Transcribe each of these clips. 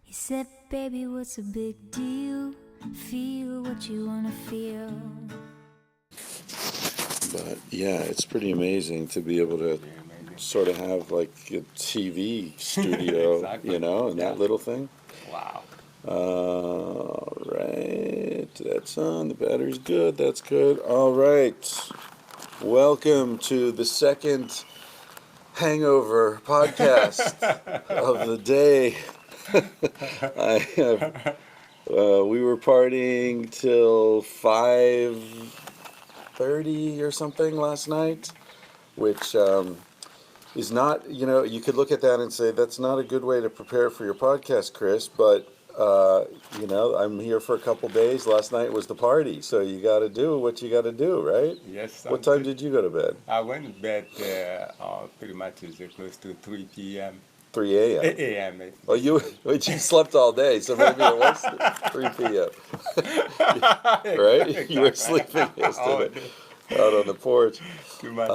He said, baby, what's a big deal? Feel what you wanna feel. But yeah, it's pretty amazing to be able to sort of have like a TV studio, Exactly. in Yeah. that little thing. Wow. All right, that's on. The battery's good. That's good. All right. Welcome to the second hangover podcast of the day. I have. We were partying till 5:30 or something last night, which is not. You could look at that and say that's not a good way to prepare for your podcast, Chris. But I'm here for a couple days. Last night was the party, so you got to do what you got to do, right? Yes. What time did you go to bed? I went to bed pretty much close to 3 p.m. 3 a.m. 8 a.m. Oh, you slept all day, so maybe it was 3 p.m. Right? You were sleeping yesterday out on the porch. Too much.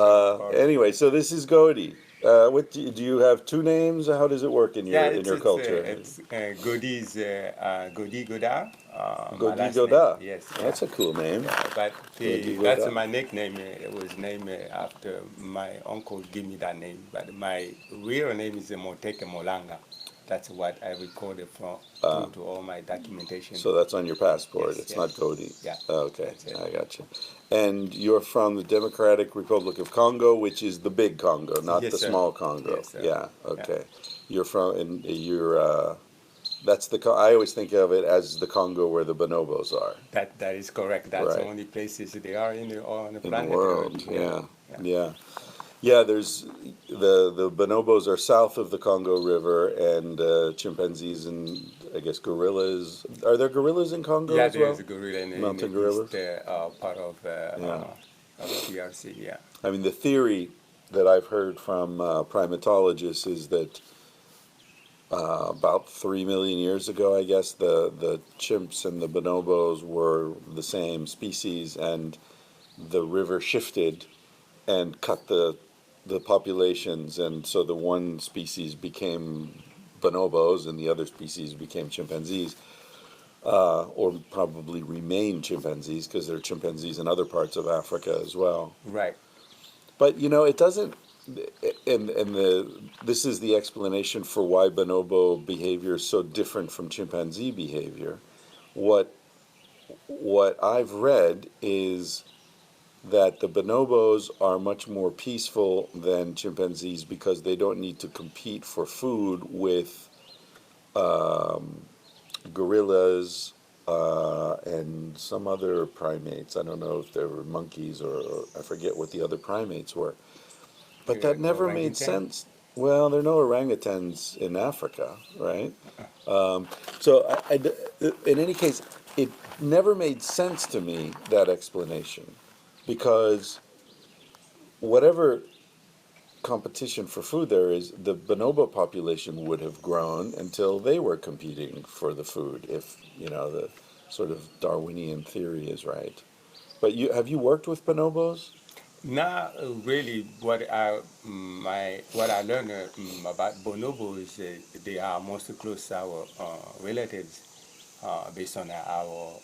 Anyway, so this is Godi. What do you have two names? How does it work in your culture? It's Godi Godar. My Godi last Godar. name. Yes. That's a cool name. But Godi that's Godar. my nickname. It was named after my uncle gave me that name. But my real name is Moteke Molanga. That's what I recorded through to all my documentation. So that's on your passport. Yes, It's yes. not Godi. Yeah. Okay, That's it. I got you. And you're from the Democratic Republic of Congo, which is the big Congo, not Yes, the sir. small Congo. Yes, sir. Yeah. Okay. You're from, and you're. That's I always think of it as the Congo where the bonobos are That is correct. That's the Right. only places they are on the in planet. the world. Earth. Yeah. Yeah, there's the bonobos are south of the Congo River, and chimpanzees and I guess gorillas. Are there gorillas in Congo Yeah, as well? there's a gorilla in Mountain the gorillas? east part of Yeah. DRC. Yeah. I mean, the theory that I've heard from primatologists is that about 3 million years ago, I guess the chimps and the bonobos were the same species, and the river shifted and cut the populations, and so the one species became bonobos and the other species became chimpanzees, or probably remain chimpanzees because there are chimpanzees in other parts of Africa as well. Right. But it doesn't. This is the explanation for why bonobo behavior is so different from chimpanzee behavior. What I've read is that the bonobos are much more peaceful than chimpanzees because they don't need to compete for food with gorillas and some other primates. I don't know if they were monkeys or I forget what the other primates were. But that never made sense. Well, there are no orangutans in Africa, right? In any case, it never made sense to me, that explanation, because whatever competition for food there is, the bonobo population would have grown until they were competing for the food, if the sort of Darwinian theory is right. But have you worked with bonobos? Not really. What I learned about bonobo is they are most close to our relatives based on our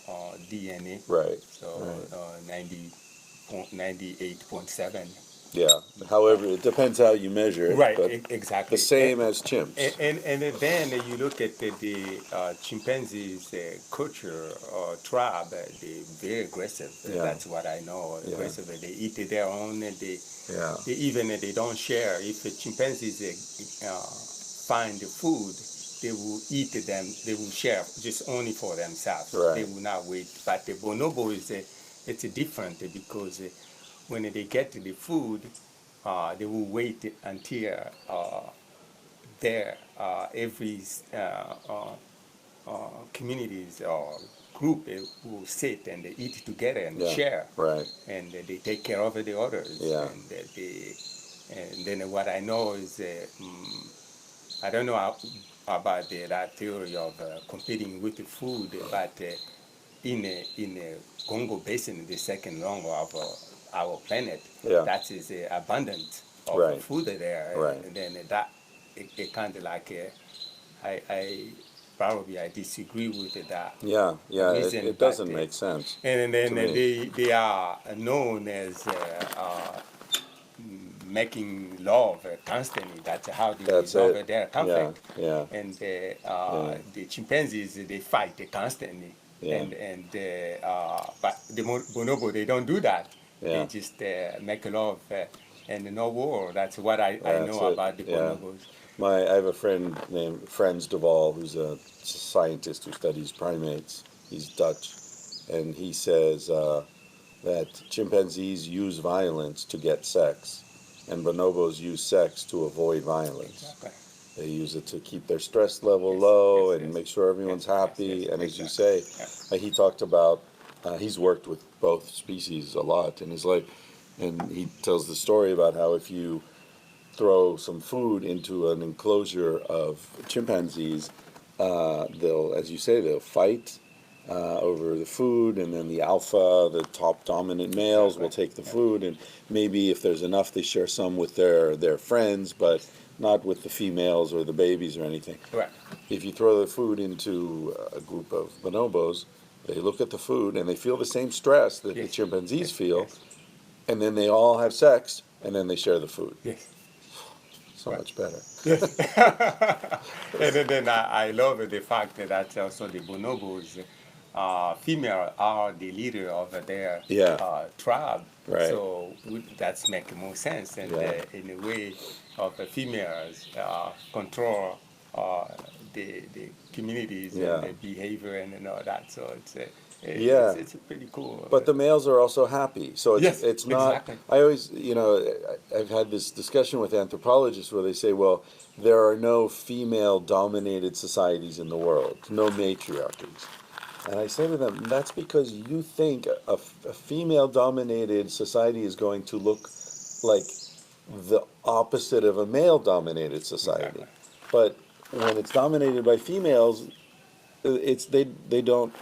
DNA. Right. So Right. 98.7. Yeah. However, it depends how you measure it. Right, But exactly. the same as chimps. And then you look at the chimpanzees culture or tribe, they're very aggressive. Yeah. That's what I know. Yeah. Aggressive. They eat their own, and Yeah. they don't share. If the chimpanzees find the food, they will eat them. They will share just only for themselves. Right. They will not wait. But the bonobo it's different because when they get the food, they will wait until every communities or group will sit and they eat together and Yeah. share, Right. and they take care of the others. Yeah. And then what I know is I don't know about that theory of competing with the food, but in a Congo Basin, the second lung of our planet, Yeah. that is abundant of Right. food there. Right. And then that it kind of like I probably I disagree with that. Yeah, Reason, it but, doesn't make sense. And then to me. they are known as making love constantly. That's how they That's resolve it. their Yeah, conflict. yeah, And yeah, the chimpanzees, they fight constantly. yeah, But the bonobo, they don't do that. They yeah. just make love and no war. That's what I That's know it. about the Yeah. bonobos. I have a friend named Franz de Waal, who's a scientist who studies primates. He's Dutch, and he says that chimpanzees use violence to get sex, and bonobos use sex to avoid violence. Exactly. They use it to keep their stress level Yes, low yes, and yes. make sure everyone's Yes, yes, happy. yes, And as you exactly. say, Yeah. he talked about he's worked with both species a lot in his life, and he tells the story about how if you throw some food into an enclosure of chimpanzees, they'll, as you say, they'll fight over the food, and then the alpha, the top dominant males, will take the Yeah. food, and maybe if there's enough, they share some with their friends, but not with the females or the babies or anything. Right. If you throw the food into a group of bonobos, they look at the food and they feel the same stress that the Yes. chimpanzees Yes. feel, Yes. and then they all have sex, and then they share the food. Yes. So Right. much better. Yes. And then I love the fact that also the bonobos, female are the leader of their Yeah. tribe. Right. So that's make more sense. And Yeah. in a way of females control the communities Yeah. and the behavior and all that. So Yeah. it's pretty cool. But the males are also happy. So Yes, it's not. exactly. I always, I've had this discussion with anthropologists where they say, well, there are no female dominated societies in the world, no matriarchies. And I say to them, that's because you think a female dominated society is going to look like the opposite of a male dominated society. Exactly. But when it's dominated by females, it's they don't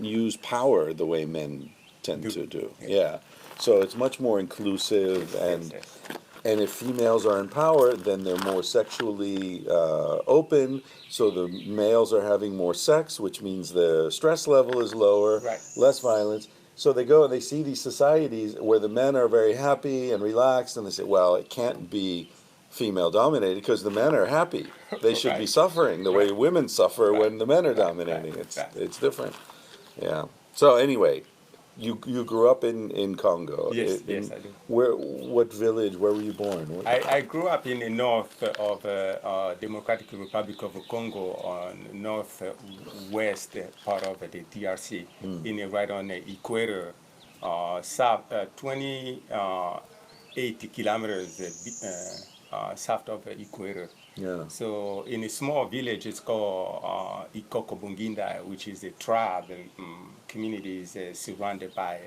use power the way men tend to do. Yeah. Yeah. So it's much more inclusive, Yes, yes. and if females are in power, then they're more sexually open. So the males are having more sex, which means the stress level is lower, Right. less violence. So they go and they see these societies where the men are very happy and relaxed, and they say, well, it can't be female dominated because the men are happy. They should be Right. suffering the way Right. women suffer Right. when the men are Right. dominating. Right. Right. It's different. Yeah. So anyway, you grew up in Congo. Yes, yes, I do. What village? Where were you born? I grew up in the north of Democratic Republic of Congo, on northwest part of the DRC, right on the equator, south 28 kilometers south of the equator. Yeah. So in a small village, it's called Ikokobunginda, which is a tribe community is surrounded by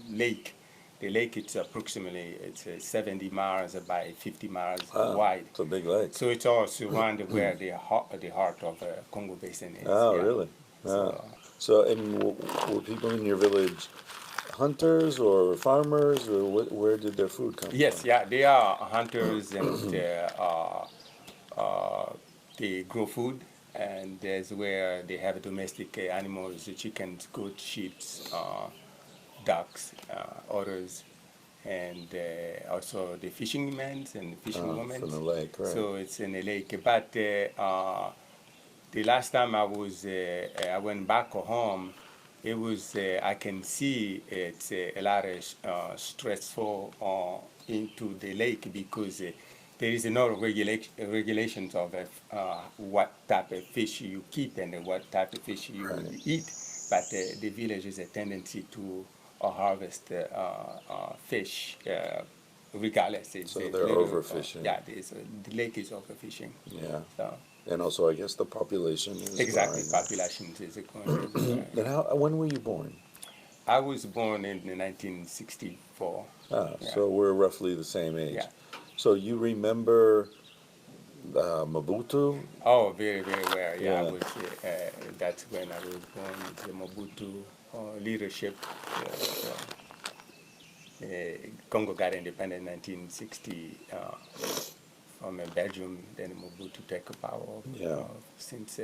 lake. The lake is approximately 70 miles by 50 miles Wow, wide. it's a big lake. So it's all surrounded where the heart of Congo Basin is. Oh, yeah. really? So, So, and were people in your village hunters or farmers, or where did their food come yes, from? yeah, they are hunters and they grow food, and there's where they have domestic animals, chickens, goats, sheep, ducks, otters, and also the fishing men and fishing women. From the lake, right? So it's in a lake. But the last time I went back home, it was I can see it's a lot of stressful into the lake because there is no regulations of what type of fish you keep and what type of fish you Right. eat. But the village has a tendency to harvest fish regardless. It's So a they're little, overfishing. yeah, the lake is overfishing. Yeah. So And also, I guess the population is exactly, growing. population is going. And when were you born? I was born in 1964. Yeah. So we're roughly the same age. Yeah. So you remember Mobutu? Oh, very, very well. Yeah, Yeah. I was. That's when I was born. The Mobutu leadership. Congo got independent in 1965, from Belgium, then Mobutu take power Yeah. since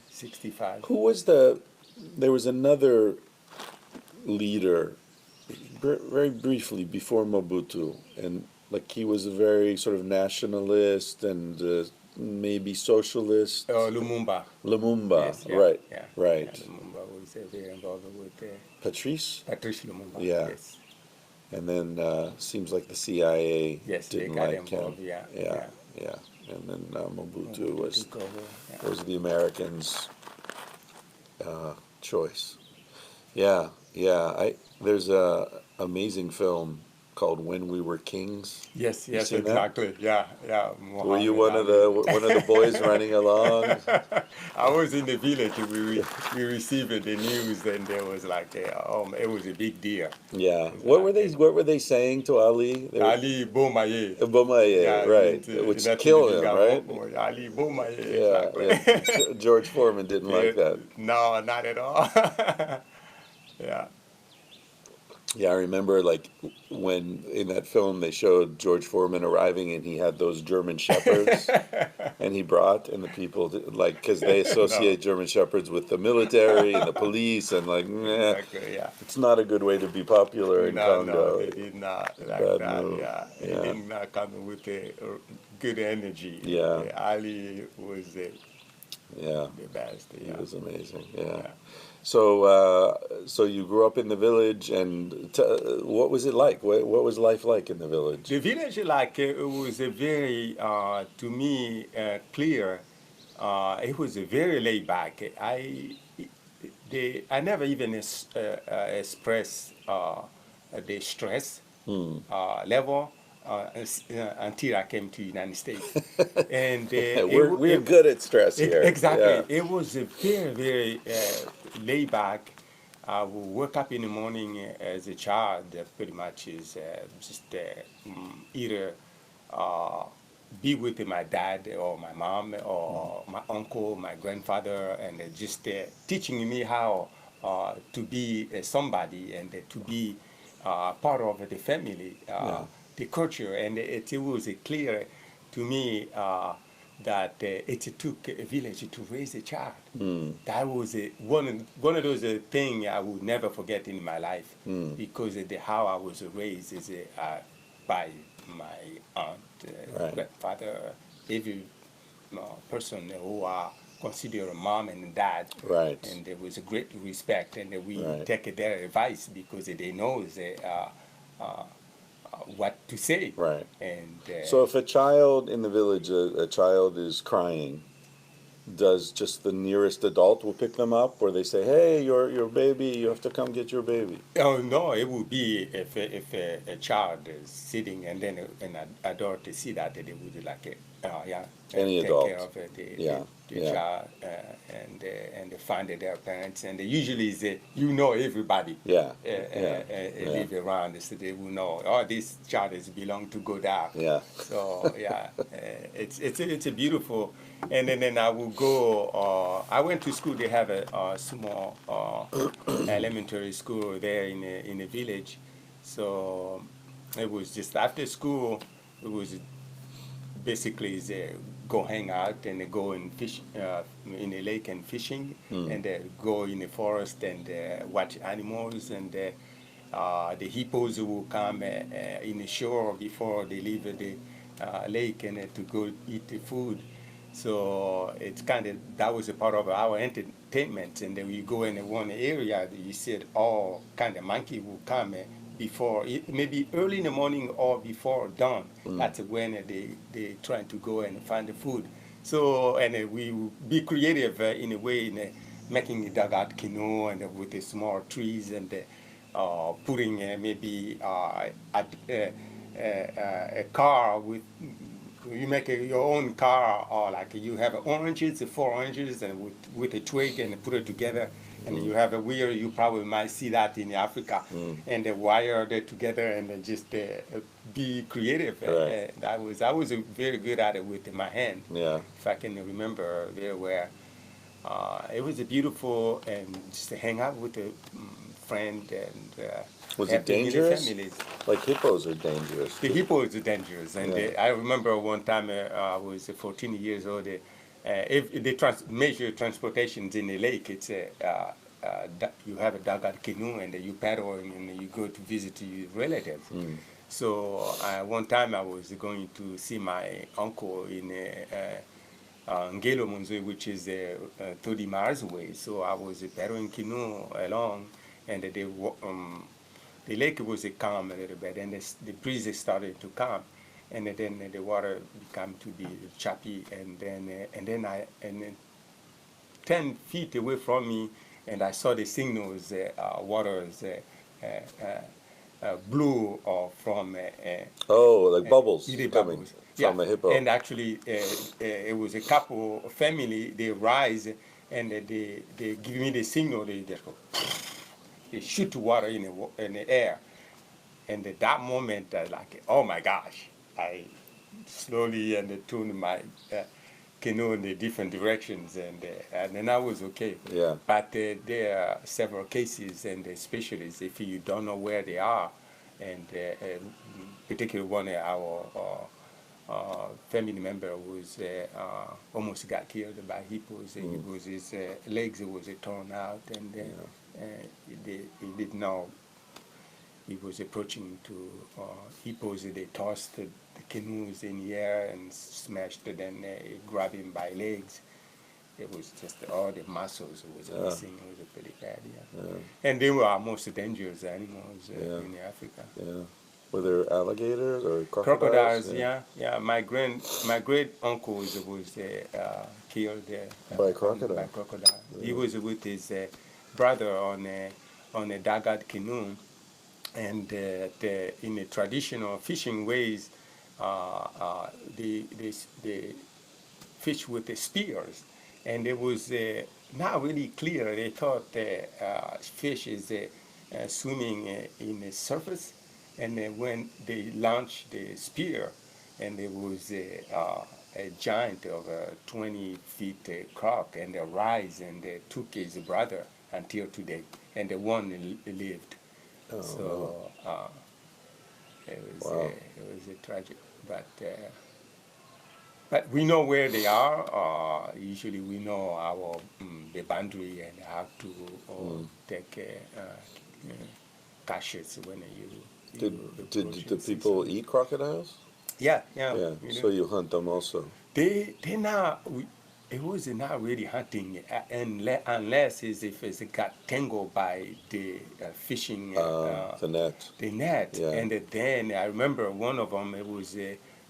65. Who was there was another leader very briefly before Mobutu, and like he was a very sort of nationalist and maybe socialist. Lumumba. Lumumba, Yes, yeah, right, yeah, right. Yeah, Lumumba was very involved with Patrice, Patrice Lumumba. Yeah. Yes, and then seems like the CIA yes, they didn't got like him. involved. Yeah, Yeah, yeah. And then Mobutu was took over. Yeah. was the Americans' choice. Yeah, yeah. There's a amazing film called When We Were Kings. Yes, You yes, seen that? exactly. Yeah, yeah. Were you Muhammad one of the boys running along? I was in the village. We received the news, and there was like it was a big deal. Yeah. It's What like, were they saying to Ali? Ali Bomaye. Bomaye, right? Which killed him, right? Ali Bomaye, Yeah, exactly. yeah. George Foreman didn't like that. No, not at all. Yeah. Yeah, I remember like when in that film they showed George Foreman arriving and he had those German shepherds and he brought and the people like because they associate German shepherds with the military and the police and like Exactly, yeah. it's not a good way to be popular in Congo. No, they did not like Bad that. move. Yeah, Yeah. He did not come with a good energy. Yeah. Ali was the Yeah, best. he Yeah. was amazing. Yeah. Yeah. So you grew up in the village, and what was it like? What was life like in the village? The village, like it was a very, to me, clear. It was a very laid back. I never even expressed the stress level until I came to the United States. And We're good at stress here. exactly. Yeah. It was a very, very laid back. I would wake up in the morning as a child, pretty much is just either be with my dad or my mom or my uncle, my grandfather, and just teaching me how to be somebody and to be part of the family, the culture. And it was clear to me that it took a village to raise a child. That was one of those things I will never forget in my life because of how I was raised is by my aunt, Right. grandfather, every person who are considered a mom and dad. Right. And there was a great respect, and we Right. take their advice because they know what to say. Right. And So if a child in the village, a child is crying, does just the nearest adult will pick them up, or they say, "Hey, your baby, you have to come get your baby." oh no, it would be if a child is sitting and then an adult to see that they would like Any take adult. care of Yeah, the yeah. child and they find their parents, and they usually say everybody Yeah, live around, so they will know this child is belong to Godard. Yeah. So yeah, it's a beautiful. And then I will go. I went to school. They have a small elementary school there in the village. So it was just after school. It was basically go hang out and go and fish in the lake and fishing, and go in the forest and watch animals, and the hippos will come in the shore before they leave the lake and to go eat the food. So it's that was a part of our entertainment. And then we go in one area, you see all kind of monkey will come before, maybe early in the morning or before dawn. That's when they try to go and find the food. So, and we will be creative in a way in making a dugout canoe and with the small trees and putting maybe a car with, you make your own car, or like you have oranges, 4 oranges, and with a twig and put it together, and you have a wheel. You probably might see that in Africa, and they wire it together and then just be creative. Right. I was very good at it with my hand. Yeah. If I can remember very well. It was beautiful, and just to hang out with the friend and Was it helping many dangerous? families. Like hippos are dangerous. The hippo is dangerous, and Yeah. I remember one time I was 14 years old. If the major transportations in the lake, it's you have a dugout canoe and you paddle and you go to visit your relatives. So one time I was going to see my uncle in Ngelo Munzui, which is 30 miles away. So I was paddling canoe along, and the lake was calm a little bit, and the breeze started to come, and then the water began to be choppy, and then 10 feet away from me, and I saw the signals, waters blue from Oh, like bubbles the coming bubbles. from a hippo. And actually, it was a couple family. They rise and they give me the signal. They just go, they shoot water in the air, and at that moment, I like, oh my gosh! I slowly and turned my canoe in the different directions, and then I was okay. Yeah. But there are several cases, and especially if you don't know where they are, and particularly one of our family member was almost got killed by hippos. His legs was torn out, and he did not. He was approaching to hippos. They tossed the canoes in the air and smashed it, and grabbed him by legs. It was just all the muscles was missing. It was pretty bad, And they were our most dangerous animals in Africa. Yeah. Were there alligators or Crocodiles, My great uncle was killed by crocodile. By crocodile. He was with his brother on a dugout canoe, and in the traditional fishing ways, they fish with the spears, and it was not really clear. They thought fish is swimming in the surface, and then when they launched the spear, and there was a giant of 20 feet croc, and they rise and they took his brother until today, and the one lived. It was a tragic, but we know where they are. Usually, we know our the boundary and how to take caches when Did the people eat crocodiles? Yeah. Yeah. So you hunt them also. They now. It was not really hunting unless if it's got tangled by the fishing the net. The net, Yeah. and then I remember one of them. It was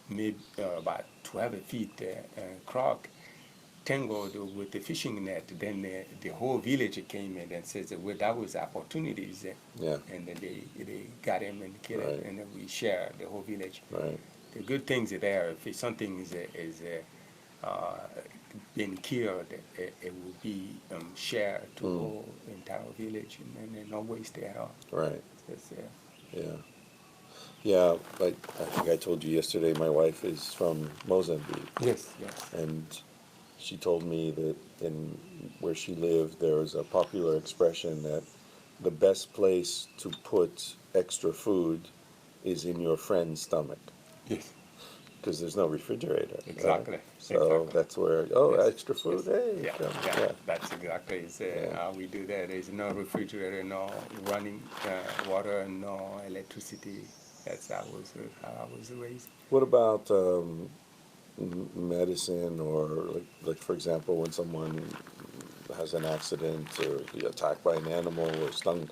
maybe about 12 feet croc tangled with the fishing net. Then the whole village came in and says, well, that was opportunities. And then they got him and killed him, and then we share the whole village. Right. The good things are there. If something is been killed, it will be shared to the whole entire village, and then no waste at all. Right. Yeah. Yeah, like I think I told you yesterday, my wife is from Mozambique. Yes. And she told me that in where she lived, there was a popular expression that the best place to put extra food is in your friend's stomach. Yes. Because there's no refrigerator. Exactly. Right? So that's where, extra food, hey. Yeah, that's exactly how we do that. There's no refrigerator, no running water, and no electricity. That's how I was raised. What about medicine, or like for example, when someone has an accident or attacked by an animal or stung,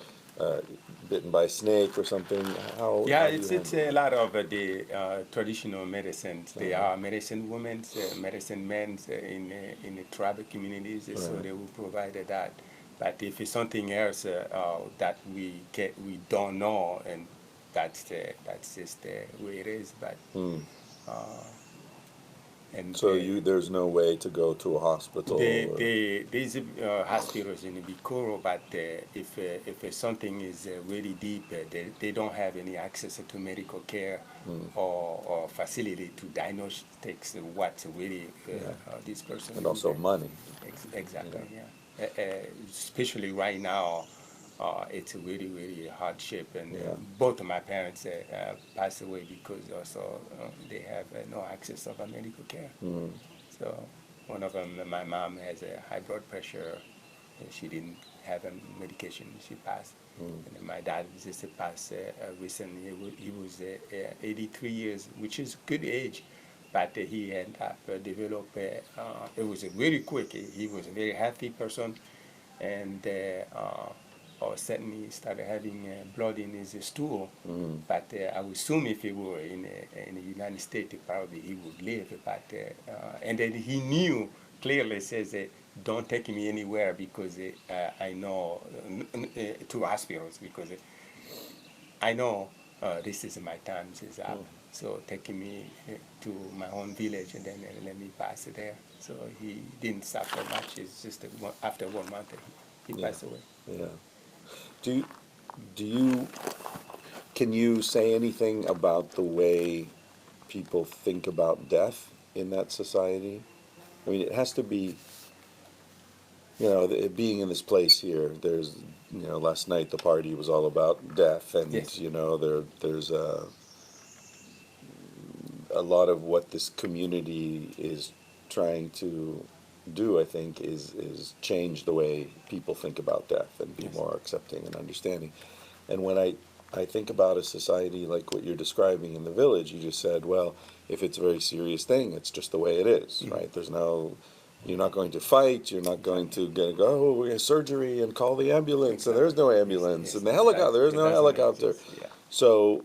bitten by a snake or something? How it's a lot of the traditional medicines. They are medicine women, medicine men in the tribal communities, so they will provide that. But if it's something else that we don't know, and that's just the way it is. But and so there's no way to go to a hospital. These hospitals in Bikoro, but if something is really deep, they don't have any access to medical care or facility to diagnose what's really this person. And also money. Exactly. Yeah. Especially right now, it's a really, really hardship. And Yeah. both of my parents passed away because also they have no access of medical care. So one of them, my mom has a high blood pressure. And she didn't have a medication. She passed. And then my dad just passed recently. He was 83 years, which is good age, but he had developed. It was really quick. He was a very healthy person, and all of a sudden he started having blood in his stool. But I would assume if he were in the United States, probably he would live. But and then he knew clearly, says don't take me anywhere because I know to hospitals because I know this is my time is up. So taking me to my own village and then let me pass it there. So he didn't suffer much. It's just that after 1 month he passed away. Yeah. Do you can you say anything about the way people think about death in that society? I mean, it has to be, being in this place here, there's, last night the party was all about death, and, Yes. there's a lot of what this community is trying to do, I think, is change the way people think about death and be Yes. more accepting and understanding. And when I think about a society like what you're describing in the village, you just said, well, if it's a very serious thing, it's just the way it is, right? You're not going to fight, you're not going to go, we have surgery and call the ambulance, and there's no ambulance, Yes. and the helicopter, there's It no doesn't helicopter. exist, yeah. So,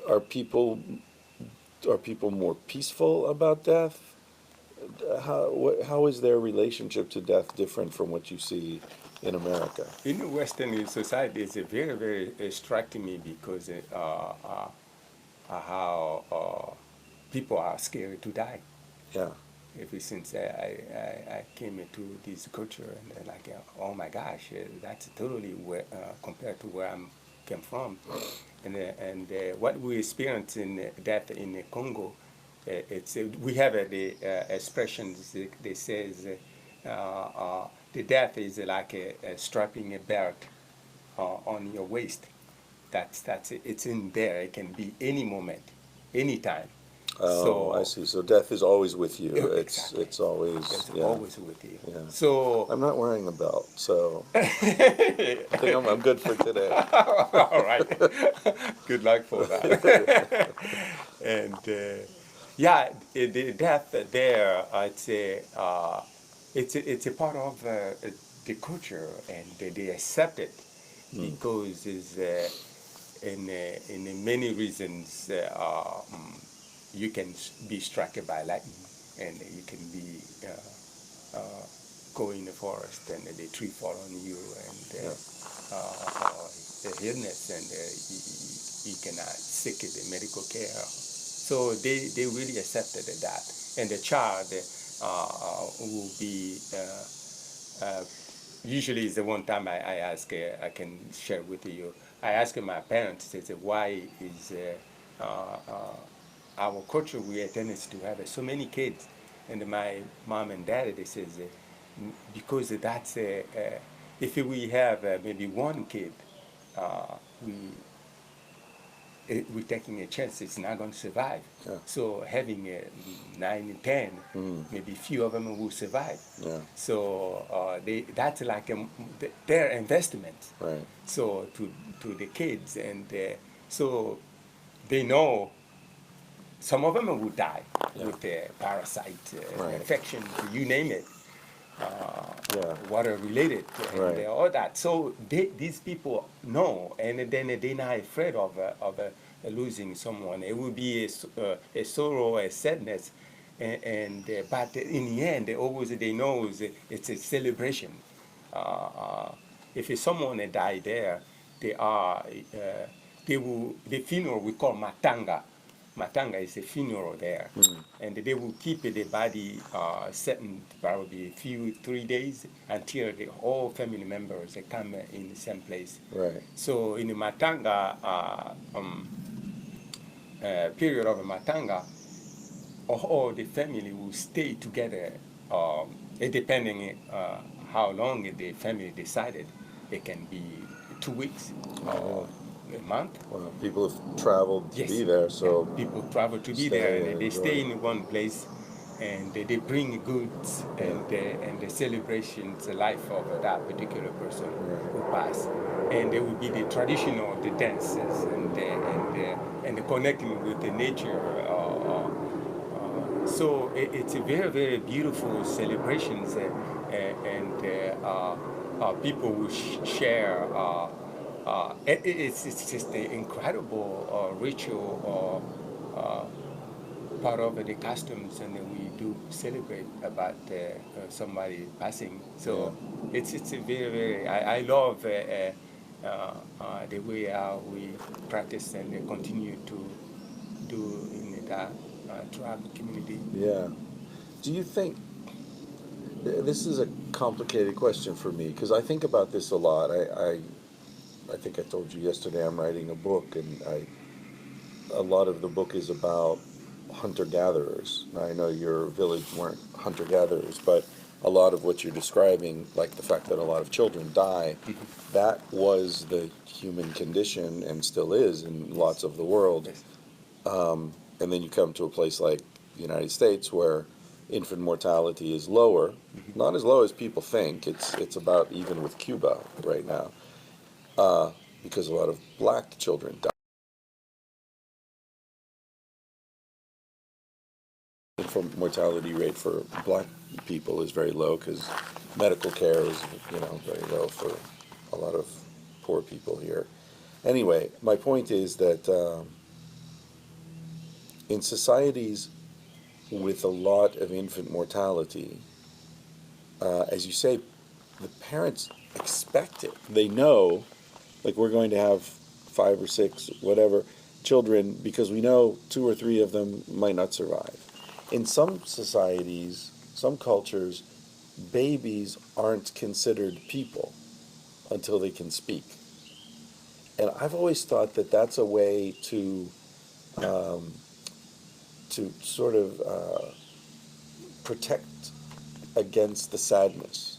are people more peaceful about death? How is their relationship to death different from what you see in America? In the Western society, it's very, very striking me because how people are scared to die. Yeah, Ever since I came into this culture, and they're like, oh my gosh, that's totally compared to where I came from. And what we experience in death in Congo, it's we have the expressions that says the death is like strapping a belt on your waist. That's it. It's in there. It can be any moment, anytime. oh, I see. So death is always with you. Yeah, It's exactly. it's always, It's yeah. always with you. Yeah. So I'm not wearing a belt, so I think I'm good for today. all right. Good luck for that. And yeah, the death there, it's a part of the culture, and they accept it because it's in many reasons you can be struck by lightning, and you can be go in the forest and the tree fall on you, and the illness, and you cannot seek the medical care. So they really accepted that, and the child will be. Usually, is the one time I ask, I can share with you. I asked my parents, I said, why is our culture we have tendency to have so many kids? And my mom and dad, they says, because that's if we have maybe one kid, we we're taking a chance it's not going to survive. Yeah. So having 9 and 10, maybe few of them will survive. Yeah. So that's like their investment. Right. So to the kids, and so they know some of them will die with parasite Right. infection, you name it. Water related and Right. all that. So these people know, and then they're not afraid of losing someone. It will be a sorrow, a sadness, and but in the end, they know it's a celebration. If someone died there, they will the funeral we call matanga. Matanga is a funeral there, and they will keep the body certain probably 3 days until the whole family members come in the same place. Right. So in the matanga period of matanga, all the family will stay together, depending how long the family decided. it can be 2 weeks or a month. Well, people have traveled to Yes. be there, Yeah. so People travel to be stay there, and and they enjoy stay it. in one place, and they bring goods Yeah. and the celebrations, the life of that particular person Right. who passed. And there will be the traditional, the dances and the connecting with the nature. So it's a very, very beautiful celebrations, and people will share. It's just an incredible ritual part of the customs, and then we do celebrate about somebody passing. So it's a very, very, I love the way we practice and continue to do in that tribe community. Yeah. Do you think this is a complicated question for me because I think about this a lot. I think I told you yesterday I'm writing a book, and a lot of the book is about hunter gatherers. Now, I know your village weren't hunter gatherers, but a lot of what you're describing, like the fact that a lot of children die, that was the human condition and still is in lots of the world. Yes. And then you come to a place like the United States where infant mortality is lower, not as low as people think. It's about even with Cuba right now, because a lot of black children die. Infant mortality rate for black people is very low because medical care is very low for a lot of poor people here. Anyway, my point is that in societies with a lot of infant mortality, as you say, the parents expect it. They know, like, we're going to have 5 or 6, whatever, children because we know 2 or 3 of them might not survive. In some societies, some cultures, babies aren't considered people until they can speak. And I've always thought that that's a way um, to sort of protect against the sadness,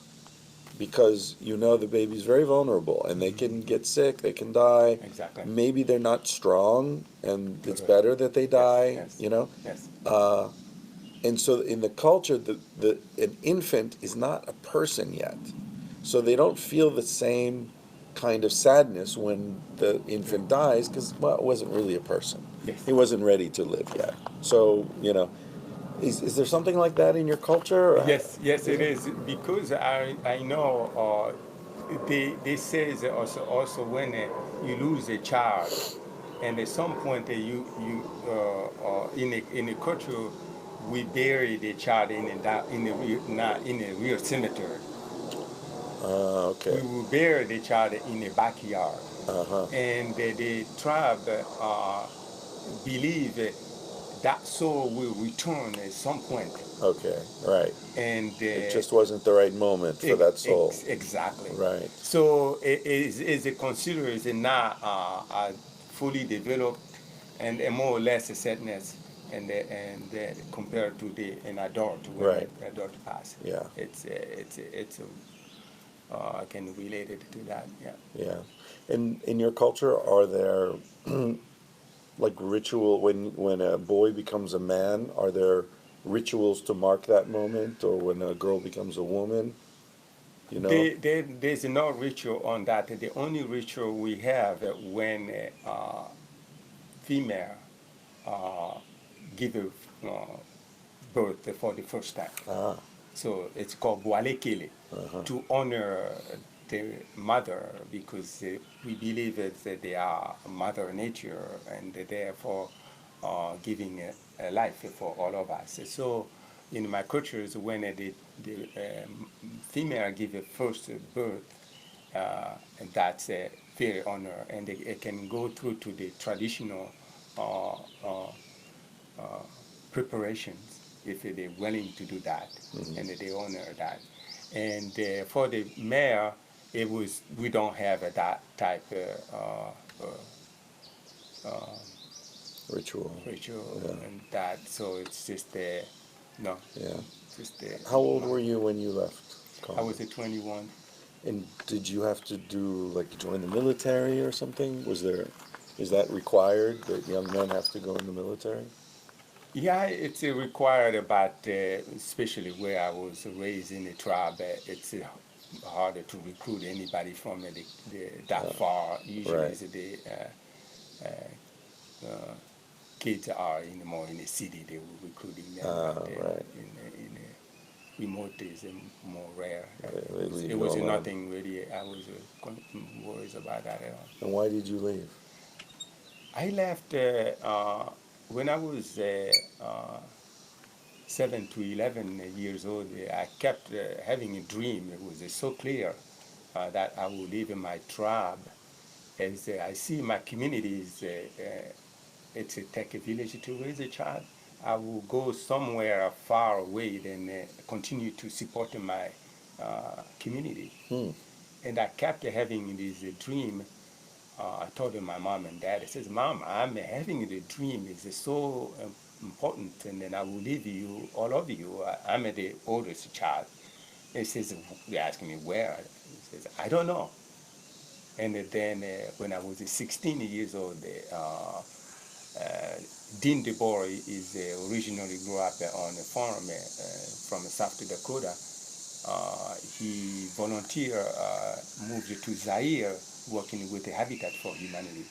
because the baby's very vulnerable and they can get sick, they can die. Exactly. Maybe they're not strong, and it's Correct. better that they die. Yes. Yes. And so in the culture, an infant is not a person yet, so they don't feel the same kind of sadness when the infant dies because, well, it wasn't really a person. Yes. He wasn't ready to live yet. So is there something like that in your culture? Yes, it is, because I know they says also when you lose a child, and at some point you in a culture we bury the child in a real cemetery. Okay. We will bury the child in a backyard, Uh-huh. and the tribe believe that soul will return at some point. Okay, right. And It just wasn't the right moment for that soul. Exactly. Right. So it is considered as not fully developed and a more or less a sadness, and compared to an adult when Right. an adult pass. Yeah. It's I can relate it to that. Yeah. Yeah. In your culture, are there like ritual when a boy becomes a man? Are there rituals to mark that moment, or when a girl becomes a woman? There's no ritual on that. The only ritual we have when female uh, give birth for the first time. Ah. So it's called Boalekele, to honor the mother, because we believe that they are Mother Nature and therefore giving a life for all of us. So in my cultures, when the female give a first birth, and that's a very honor, and it can go through to the traditional uh, uh, preparations if they're willing to do that, and they honor that. And for the mayor, we don't have that type of Ritual. ritual Yeah. and that. So it's just no, Yeah. just How old were you when you left I Congo? was at 21. And did you have to do, like, join the military or something? Is that required that young men have to go in the military? Yeah, it's required, but especially where I was raised in a tribe, it's harder to recruit anybody from that far. Usually, Right. it's kids are more in the city, they were recruiting them, but Right. in remote is more rare. They leave It you was alone. nothing really. I was worried about that at all. And why did you leave? I left when I was 7 to 11 years old. I kept having a dream. It was so clear that I would live in my tribe. As I see my communities, it's a tech village to raise a child. I will go somewhere far away than continue to support my community. And I kept having this dream. I told my mom and dad, I says, Mom, I'm having the dream. It's so important, and then I will leave you, all of you. I'm the oldest child. He says, they asking me where. He says, I don't know. And then when I was 16 years old, Dean DeBoer is originally grew up on a farm from South Dakota. He volunteered, moved to Zaire, working with the Habitat for Humanity.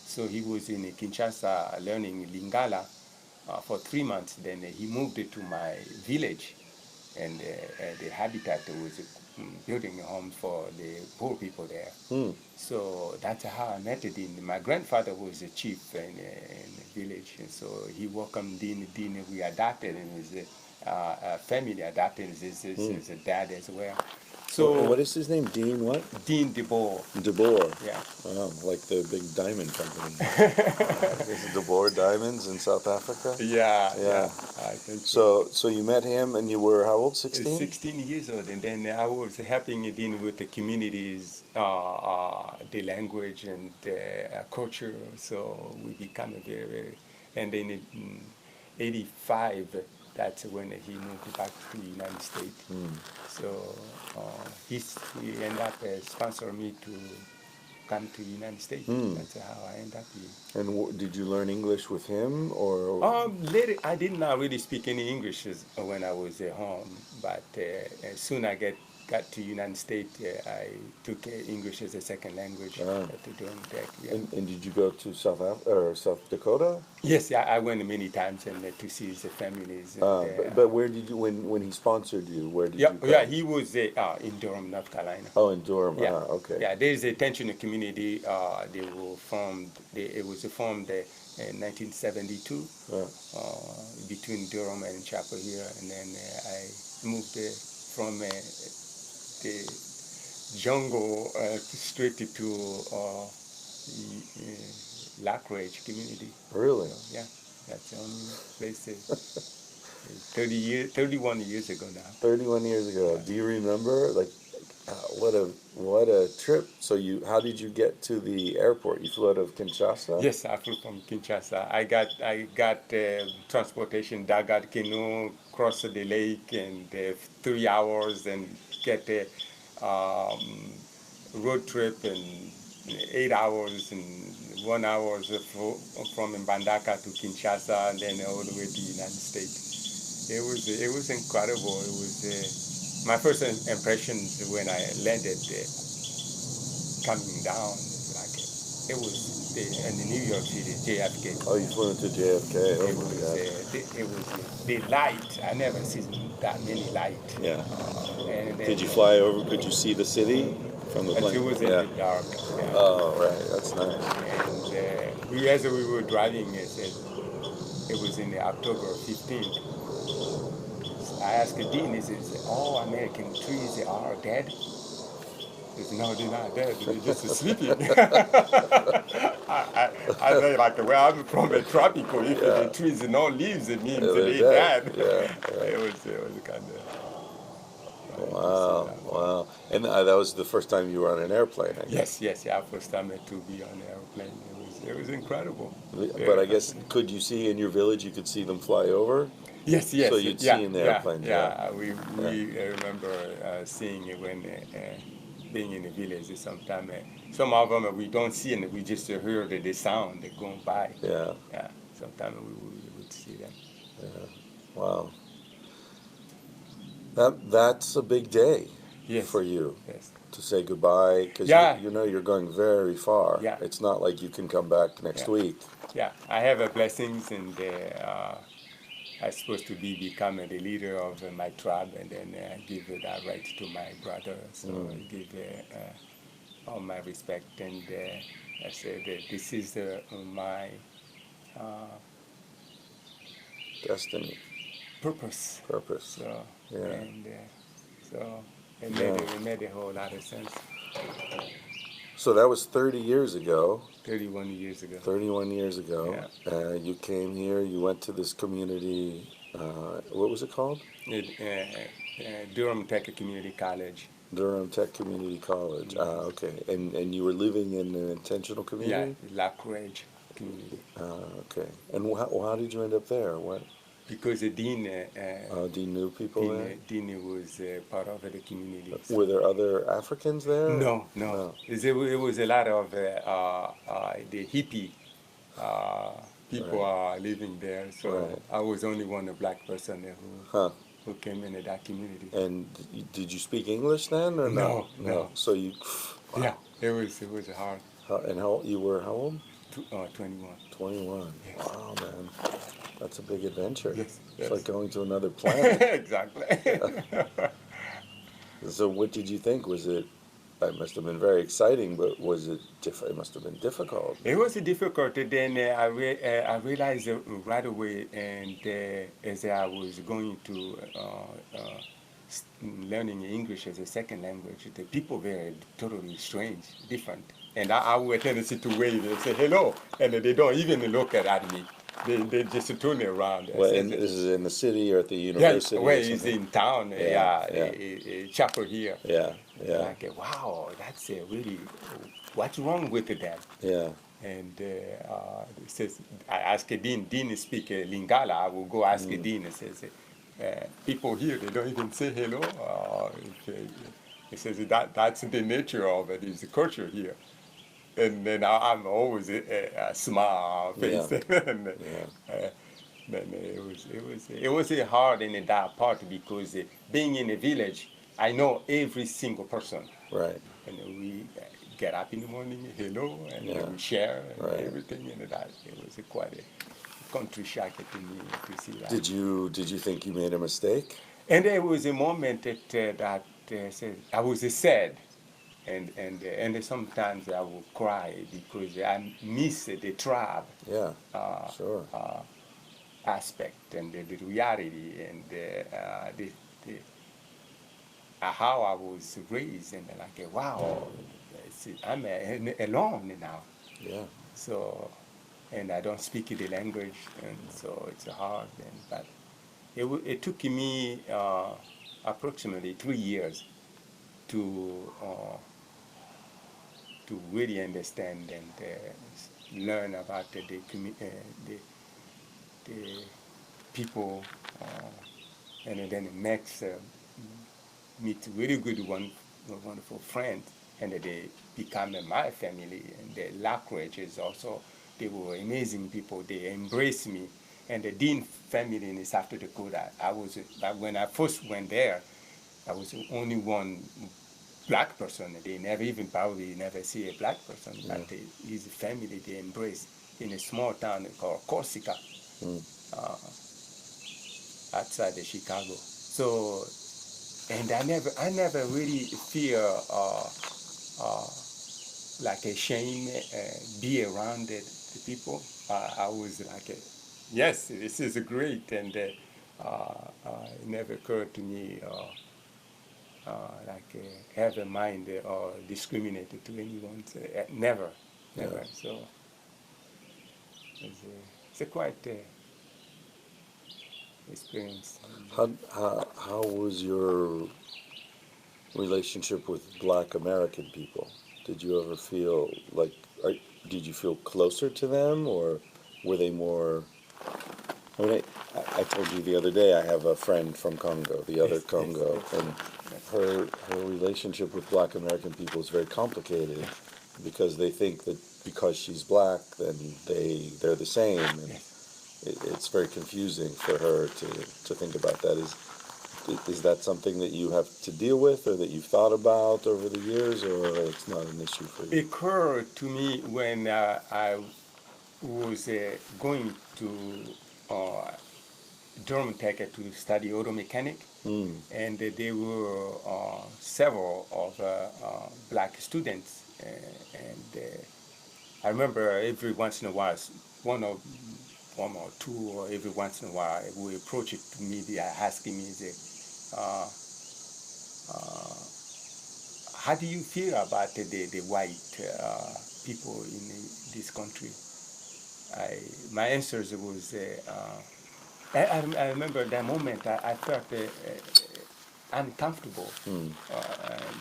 So he was in Kinshasa learning Lingala for 3 months. Then he moved to my village, and the Habitat was building a home for the poor people there. So that's how I met Dean. My grandfather was a chief in the village, and so he welcomed Dean. Dean, we adopted, and his family adopted his dad as well. So What is his name? Dean what? Dean DeBoer. DeBoer. Yeah. Oh, like the big diamond company. Is it DeBoer Diamonds in South Africa? Yeah. Yeah. I think so. So you met him and you were how old? 16? 16 years old, and then I was helping Dean with the communities, the language and culture. So we become a very, and then in '85, that's when he moved back to the United States. So he ended up sponsoring me to come to the United States. That's how I ended up here. And did you learn English with him or? Later, I did not really speak any English when I was at home, but as soon as I got to United States, I took English as a second language to doing that. Yeah. And did you go to South Dakota? Yes, yeah, I went many times and to see his families. And, But where did you when he sponsored you? Where did yeah, you go? yeah, he was in Durham, North Carolina. Oh, in Durham. Yeah, Okay. yeah. There's a tension community. They were formed. It was formed in 1972 between Durham and Chapel here, and then I moved from the jungle straight to Lockridge community. Really? Yeah, that's the only place. 31 years ago now. 31 years ago. Do you remember what a trip? So how did you get to the airport? You flew out of Kinshasa? Yes, I flew from Kinshasa. I got transportation, Dagat canoe, cross the lake, and 3 hours, and get a road trip in 8 hours and 1 hour from Mbandaka to Kinshasa, and then all the way to the United States. It was incredible. It was my first impressions when I landed coming down. It was in New York City, JFK. Oh, you flew into JFK. Oh my God. It was the light. I never seen that many light. Yeah. And Did you fly over? Could you see the city from the plane? It was in the dark. Yeah. Oh, right. That's nice. And as we were driving, it was in October 15th. I asked Dean, he says, all American trees are dead? He says, no, they're not dead. They're just sleeping. I say, like, well, I'm from a tropical. If the trees no leaves, it means they're dead. Yeah. It was kind of... Wow. And that was the first time you were on an airplane, I guess. Yes. First time to be on an airplane. It was incredible. But I guess, could you see in your village, you could see them fly over? Yes. So you'd see in the airplane. Yeah. We remember seeing it when being in the village. Sometimes some of them we don't see and we just hear the sound that going by. Yeah. Yeah. Sometimes we would see them. Wow. That's a big day Yes. for you Yes. to say goodbye because Yeah. you know you're going very far. Yeah. It's not like you can come back next Yeah. week. Yeah. I have a blessings and I'm supposed to become the leader of my tribe and then give that right to my brother. So I give all my respect and I said this is my Destiny, purpose. purpose. So Yeah. and so Yeah. it made a whole lot of sense. So that was 30 years ago. 31 years ago. 31 years ago. Yeah. You came here. You went to this community. What was it called? Durham Tech Community College. Durham Tech Community College. Okay. And you were living in an intentional Yeah, community? Lacourage community. Okay. And how did you end up there? What? Because the dean, Dean knew people there? Dean was part of the community. Were there other Africans there? No. It was a lot of the hippie people are living there. So Right. I was only one black person Huh. who came into that community. And did you speak English then or no? No. So you. Wow. Yeah, it was hard. And you were how old? 21. 21. Yes. Wow, man. That's a big adventure. Yes, It's yes. like going to another planet. Exactly. So what did you think? Was it must have been very exciting, but was it it must have been difficult. It was difficult. Then I realized right away, and as I was going to learning English as a second language, the people were totally strange, different. And I would tendency to wave and say hello, and they don't even look at me. They just turn around. Well, this is in the city or at the university? Yeah, where is in town? A chapel here. Yeah. Like, wow, that's really, what's wrong with them? Yeah. And it says, I ask Dean. Dean speak Lingala. I will go ask Dean. It says, people here, they don't even say hello. It says that's the nature of it. Is the culture here. And then I'm always a smile face. And, then it was hard in that part because being in a village, I know every single person. Right. And we get up in the morning, hello, and we share and everything. And that it was quite a country shock to me to see that. Did you think you made a mistake? And there was a moment that said I was sad. And sometimes I would cry because I miss the tribe Sure. aspect and the reality and how I was raised and like wow, I'm alone now. Yeah. So, and I don't speak the language, and so it's hard. But it took me approximately 3 years to really understand and learn about the people, and then meet really good wonderful friends, and they become my family. And the Lacourage is also, they were amazing people. They embraced me. And the Dean family in South Dakota, when I first went there, I was the only one black person. They probably never see a black person, but his family, they embrace in a small town called Corsica, outside of Chicago. So, and I never really feel like a shame be around the people. I was like, yes, this is great, and it never occurred to me have a mind or discriminate to anyone. Never. So it's a quite experience. How was your relationship with Black American people? Did you ever feel like, did you feel closer to them, or were they more? I mean, I told you the other day I have a friend from Congo, the other Congo, and her relationship with Black American people is very complicated because they think that because she's black, then they're the same, and it's very confusing for her to think about that. Is that something that you have to deal with, or that you've thought about over the years, or it's not an issue for you? It occurred to me when I was going to uh, Durham Tech to study auto mechanic, and there were several of black students, and I remember every once in a while, one or two, or every once in a while, we approach it to me. They are asking me, uh, "How do you feel about the white people in this country?" My answers was, I remember that moment. I felt uncomfortable, and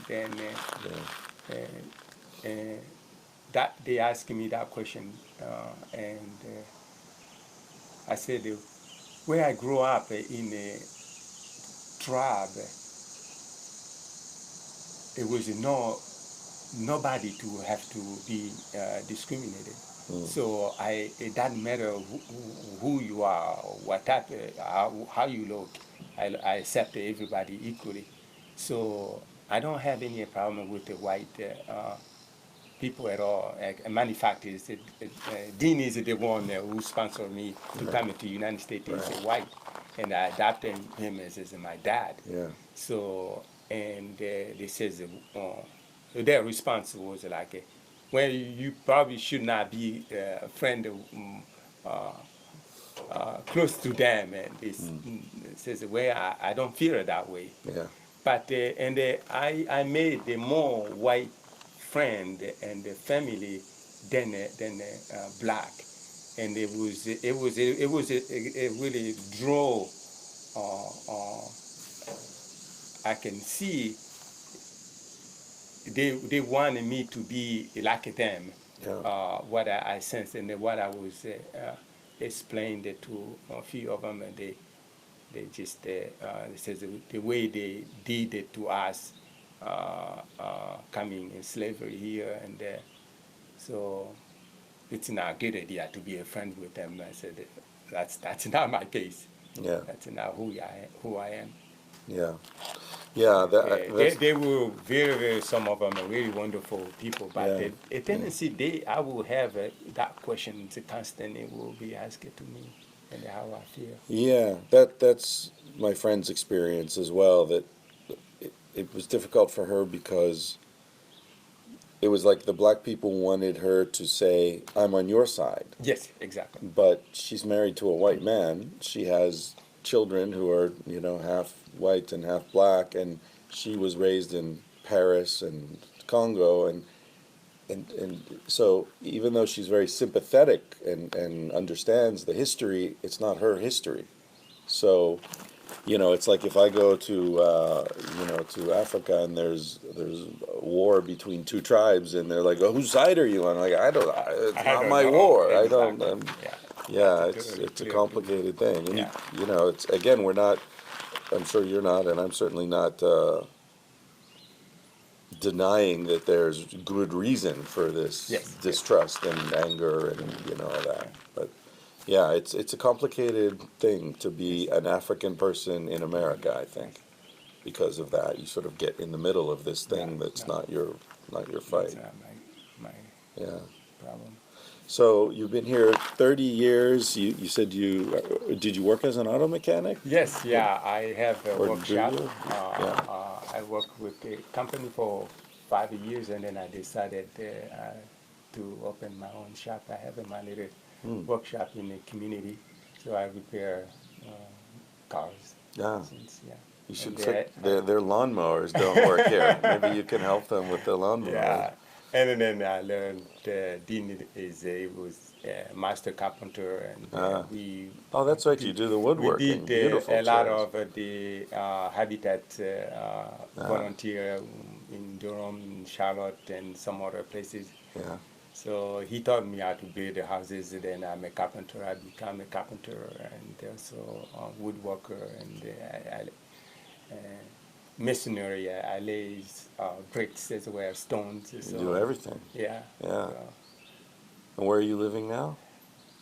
then that they asked me that question, and I said, where I grew up in a tribe, it was nobody to have to be discriminated. So it doesn't matter who you are, or what type, how you look. I accept everybody equally. So I don't have any problem with the white people at all. A matter of fact, Dean is the one who sponsored me to come into the United States. He's a white, and I adopted him as my dad. Yeah. So, and they says their response was like, well, you probably should not be a friend close to them. And this says, well, I don't feel it that way. Yeah. But I made a more white friend and the family than black, and it was a really draw. I can see they wanted me to be like them. Yeah. What I sensed and what I was explained to a few of them, and they just they says the way they did it to us coming in slavery here, and so it's not a good idea to be a friend with them. I said that's not my case. Yeah. That's not who I am. Yeah. Yeah. They were very, some of them are really wonderful people, but Yeah. a tendency I will have that question constantly will be asked to me, and how I feel. Yeah, that's my friend's experience as well. That it was difficult for her because it was like the black people wanted her to say, "I'm on your side," Yes, exactly. but she's married to a white man. She has children who are, half white and half black, and she was raised in Paris and Congo, and so even though she's very sympathetic and understands the history, it's not her history. So, it's like if I go to Africa and there's a war between two tribes and they're like, "Oh, whose side are you on?" Like, it's not my know. war. I Exactly. don't. Yeah. Yeah, That's it's totally it's a clear. complicated thing, and Yeah. it's again, we're not. I'm sure you're not, and I'm certainly not denying that there's good reason for this Yes. distrust and anger and all that. But yeah, it's a complicated thing to be an African person in America, I think, because of that. You sort of get in the middle of this thing Yeah, that's no. not your That's fight. not my Yeah. problem. So you've been here 30 years. You said did you work as an auto mechanic? Yes, yeah, I have a Or do workshop. you? Yeah. I worked with a company for 5 years, and then I decided to open my own shop. I have my little workshop in the community, so I repair cars. Yeah. Yeah. You should And say their lawnmowers don't work here. Maybe you can help them with the lawnmowers. yeah, and then I learned Dean was a master carpenter, and we. Oh, that's right. You do the woodworking. We did Beautiful a lot chairs. of the habitat volunteer in Durham, in Charlotte, and some other places. Yeah. So he taught me how to build the houses. Then I'm a carpenter. I became a carpenter and also a woodworker. And masonry. I lay bricks as well as stones. You So do everything. yeah. Yeah. So And where are you living now?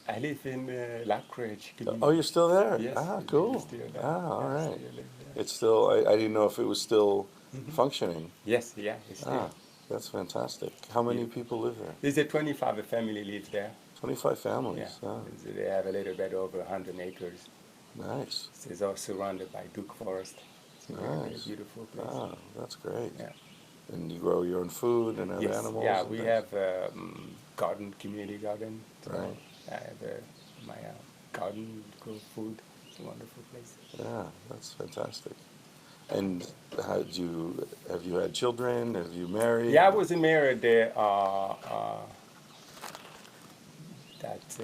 I live in Lockridge Oh, community. you're still there? Yes, Ah, it's cool. still there. Ah, all Yeah, right. still live there. It's still, I didn't know if it was still Hmm. functioning. Yes, yeah, it's Ah, still that's fantastic. How many beautiful. people live there? There's a 25 family live there. 25 Yeah, families. Ah, they have a little bit over 100 acres. nice. It's all surrounded by Duke Forest. It's a very, very Nice. beautiful place. Ah, that's great. Yeah. And you grow your own food and have Yes. animals Yeah, and we things? have garden, community garden. So Right. I have my garden, grow food. It's a wonderful place. Yeah, that's fantastic. And how did you, have you had children? Have you married? Yeah, I was married that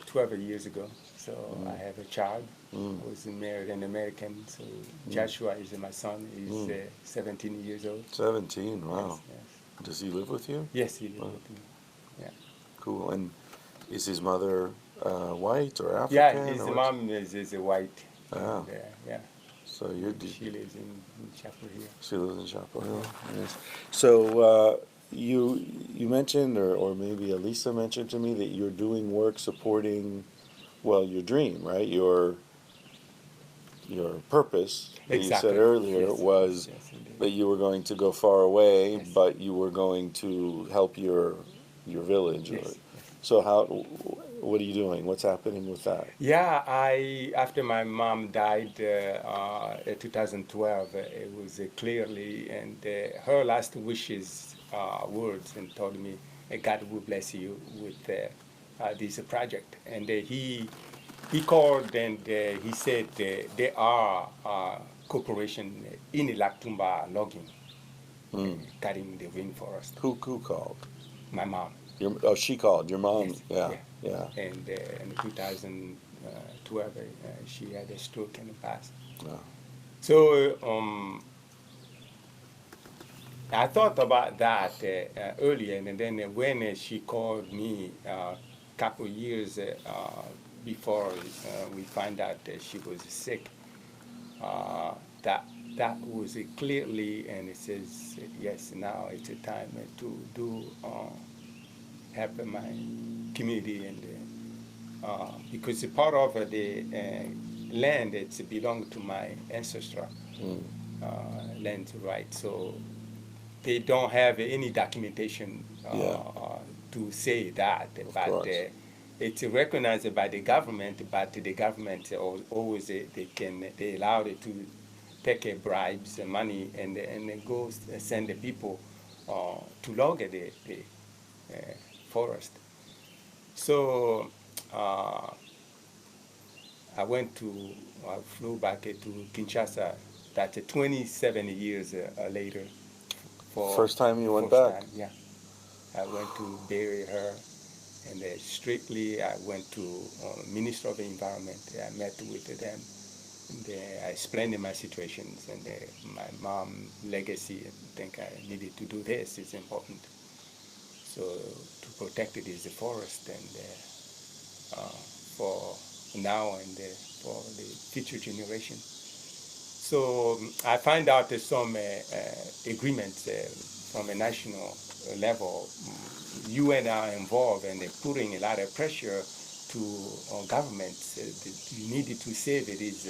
12 years ago. So I have a child. I was married an American. So Joshua is my son. He's 17 years old. 17, wow. Yes, yes. Does he live with you? Yes, he lives Wow. with me. Yeah. Cool. And is his mother white or African? Yeah, his or what's- mom is a white. Ah. And, yeah. So you She lives in Chapel Hill. She lives in Chapel Hill. Yes. So you mentioned, or maybe Elisa mentioned to me that you're doing work supporting, well, your dream, right? Your purpose that you said Exactly. earlier Yes. was Yes, indeed. that you were going to go far away, Yes. but you were going to help your village. Yes, yes. So what are you doing? What's happening with that? Yeah, after my mom died in 2012, it was clearly, and her last wishes words and told me, God will bless you with this project. And he called and he said there are corporation in Laktumba logging, cutting the rainforest. Who called? My mom. She called. Your mom. Yes, Yeah. yeah. Yeah. And in 2012, she had a stroke and passed. Wow. So I thought about that earlier, and then when she called me a couple years before we find out that she was sick, that was clearly, and it says, yes, now it's a time to do help my community and because a part of the land it's belonged to my ancestral land right, so they don't have any documentation Yeah. to say that, Of but course. it's recognized by the government, but the government always they allow it to take bribes and money and go send the people to log the forest. So I flew back to Kinshasa. That's 27 years later. First time you went first back? time, yeah. I went to bury her, and strictly I went to Minister of the Environment. I met with them, and I explained my situations and my mom legacy. I think I needed to do this. It's important. So to protect it is the forest and for now and for the future generation. So I find out some agreements from a national level. UN are involved and they're putting a lot of pressure to governments. You needed to save it is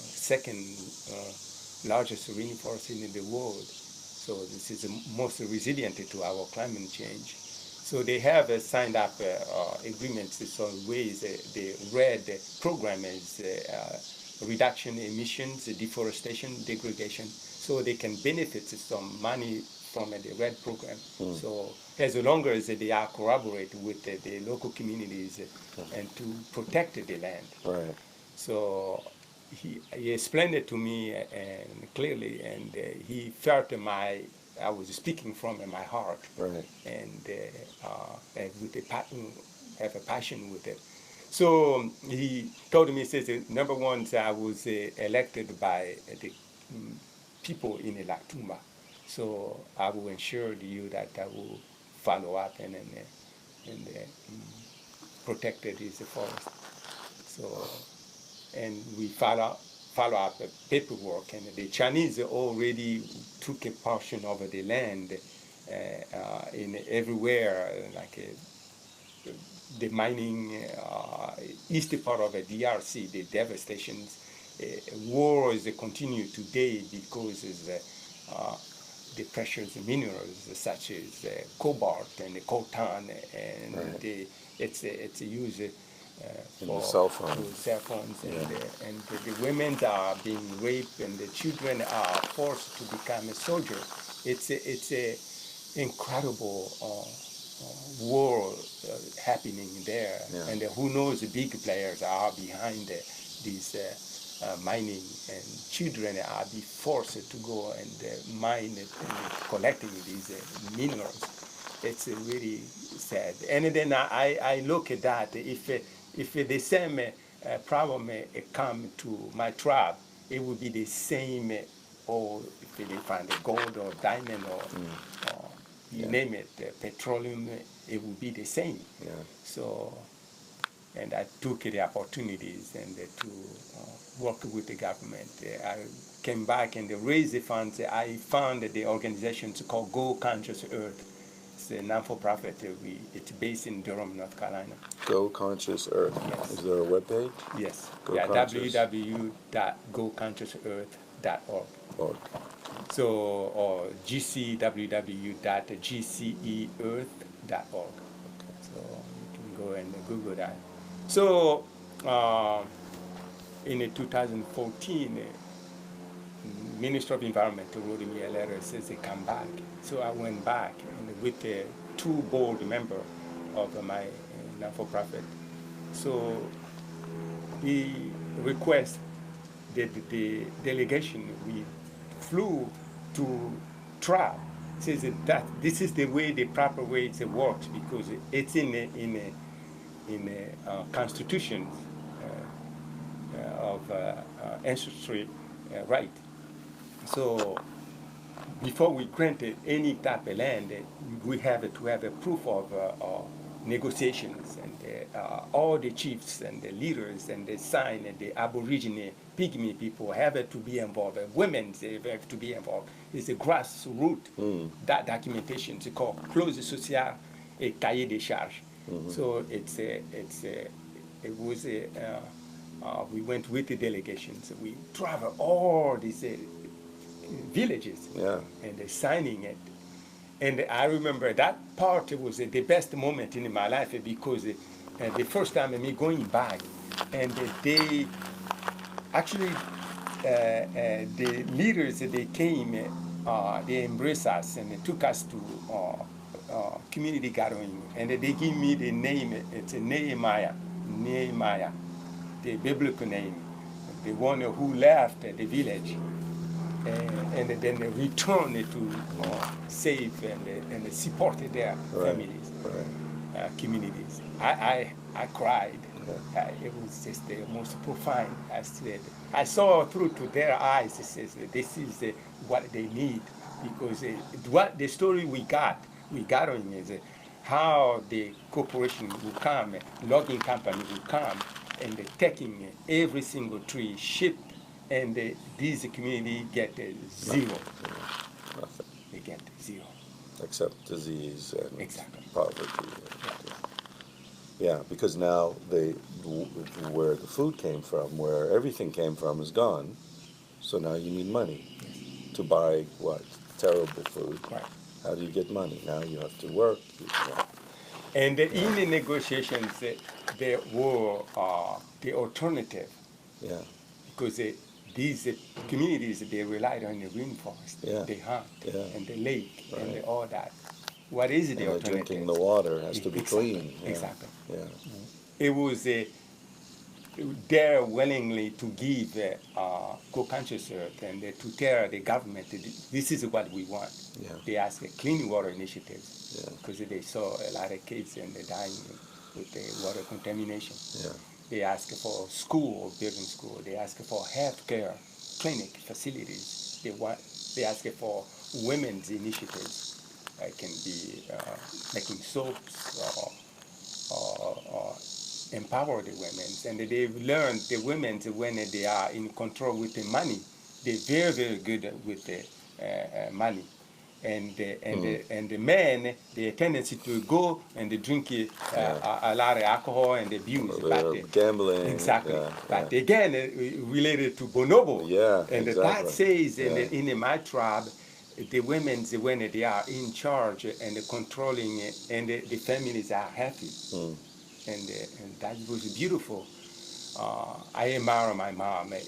second largest rainforest in the world. So this is the most resilient to our climate change. So they have signed up agreements in some ways. The RED program is reduction emissions, deforestation, degradation, so they can benefit some money from the RED program. So as long as they are collaborate with the local communities and to protect the land. Right. So he explained it to me and clearly, and he felt I was speaking from my heart, Right. and with have a passion with it. So he told me, he says, number one, I was elected by the people in Laktumba, so I will ensure to you that I will follow up and protect this forest. So and we follow-up paperwork, and the Chinese already took a portion of the land in everywhere, the mining east part of the DRC, the devastations. Wars continue today because the precious minerals such as cobalt and coltan, and Right. it's used In for the cell phone. for cell phones, Yeah. and the women are being raped, and the children are forced to become a soldier. It's a incredible war happening there, Yeah. and who knows, the big players are behind these mining, and children are be forced to go and mine it and collecting these minerals. It's really sad. And then I look at that, if the same problem come to my tribe, it would be the same, or if they find a gold or diamond or you Yeah. name it, petroleum, it would be the same. Yeah. So, and I took the opportunities and to work with the government. I came back and raised the funds. I founded the organization called Go Conscious Earth. It's a non-for-profit. It's based in Durham, North Carolina. Go Conscious Earth. Yes. Is there a webpage? Yes. Go Yeah, Conscious. www.goconsciousearth.org. Org. So, or gcwww.gcearth.org. So you can go and Google that. So in 2014, Minister of Environment wrote me a letter, says they come back. So I went back, and with two board members of my non-for-profit. So he requested the delegation, we flew to trial. Says that this is the way, the proper way it works, because it's in a constitution of ancestry right. So before we granted any type of land, we have to have a proof of negotiations, and all the chiefs and the leaders and the sign, and the Aborigine Pygmy people have to be involved. Women have to be involved. It's a grassroots that documentation. It's called clause sociale et cahier des charges. So we went with the delegations. We traveled all these villages, Yeah. and they're signing it. And I remember that part was the best moment in my life, because the first time me going back, and they actually, the leaders, they came, they embraced us, and they took us to community gathering, and they gave me the name, it's Nehemiah, the biblical name, the one who left the village, and then they returned to save and support their families, communities. I cried. It was just the most profound. I saw through to their eyes. It says this is what they need, because what the story we got on is how the corporation will come, logging company will come, and taking every single tree, ship, and these community get zero. Nothing. They get zero. Except disease and Exactly. poverty. Yeah, because now where the food came from, where everything came from, is gone. So now you need money to buy what? Terrible food. Right. How do you get money? Now you have to work. And in the negotiations, there were the alternative, Yeah. because these communities, they relied on the rainforest, the hunt, and the lake, and all that. What is the And alternative? drinking the water has to be Exactly, clean. Yeah. Exactly. Yeah. It was they're willingly to give co-conscious earth, and to tell the government, this is what we want. Yeah. They ask clean water initiatives, Yeah. because they saw a lot of kids and they're dying with the water contamination. Yeah. They ask for school, building school. They ask for health care, clinic facilities. They ask for women's initiatives. It can be making soaps, or empower the women, and they've learned the women when they are in control with the money, they're very, very good with the money. And the men, the tendency to go and they drink a lot of alcohol and abuse. Gambling. Exactly. Yeah, but again, related to Bonobo. Yeah, and exactly. that says in my tribe, the women, when they are in charge and controlling, and the families are happy. And that was beautiful. I admire my mom. I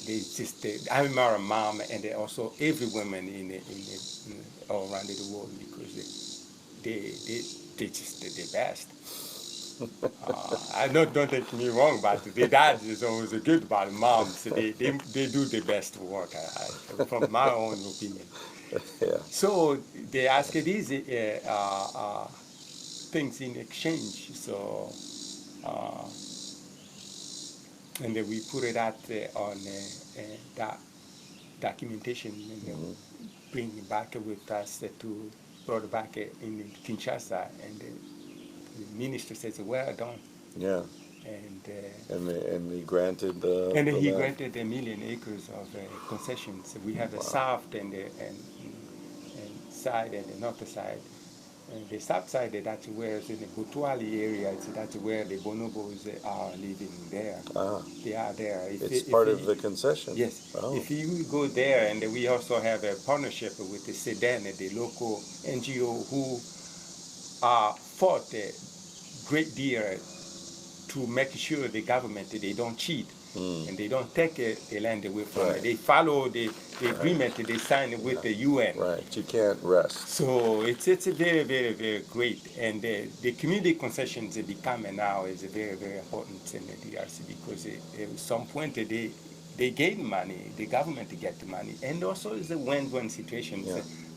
admire mom, and also every woman in all around the world, because they just the best. I don't take me wrong, but the dad is always good, but moms they do the best work. From my own opinion. Yeah. So they ask these things in exchange. So. And then we put it out on that documentation, and bring it back with us to brought it back in Kinshasa, and the minister says, "Well done." Yeah. And he granted the. And he land. granted 1 million acres of concessions. We have the south and side and the north side. The south side, that's where it's in the Butwali area, that's where the Bonobos are living there. They are there. It's part of the concession. Yes. Oh. If you go there, and we also have a partnership with the SEDEN, the local NGO, who fought a great deal to make sure the government, they don't cheat. And they don't take the land away from it. They follow the agreement they signed with the UN. Right, you can't rest. So it's very, very, very great. And the community concessions become now is very, very important in the DRC, because at some point they gain money, the government get the money, and also it's a win-win situation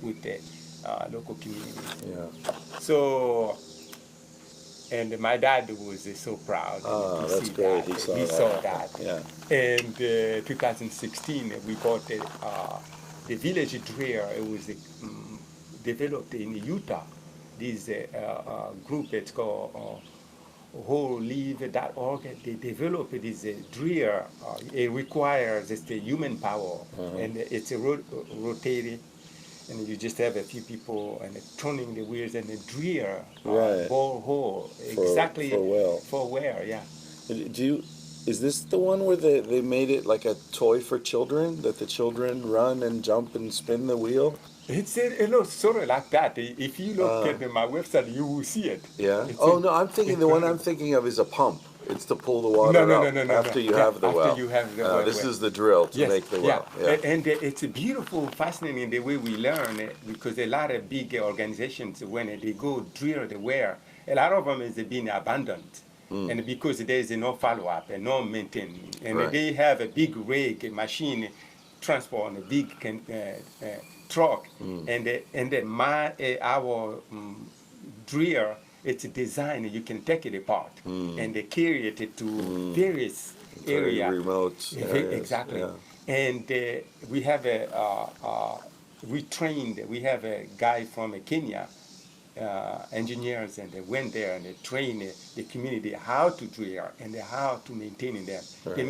with the local community. Yeah. So. And my dad was so proud. Oh, to that's see great. That. He saw that. Yeah. And 2016, we bought the village dryer. It was developed in Utah. This group, it's called wholelive.org. They developed this dryer. It requires the human power, and it's a rotating. And you just have a few people and turning the wheels and the dryer borehole exactly for where, yeah. Is this the one where they made it like a toy for children, that the children run and jump and spin the wheel? It's it looks sort of like that. If you look at my website, you will see it. Yeah. I'm thinking the one I'm thinking of is a pump. It's to pull the water no, after you have the well. After you have the well. This is the drill to make the well. Yeah. And it's beautiful, fascinating the way we learn it, because a lot of big organizations, when they go drill the well, a lot of them is being abandoned. And because there is no follow-up and no maintenance. And they have a big rig, a machine, transport on a big truck. And our driller, it's designed, you can take it apart and they carry it to various areas. Remote areas. Exactly. Yeah. And we have we have a guy from Kenya, engineers, and they went there and they trained the community how to drill and how to maintain them. The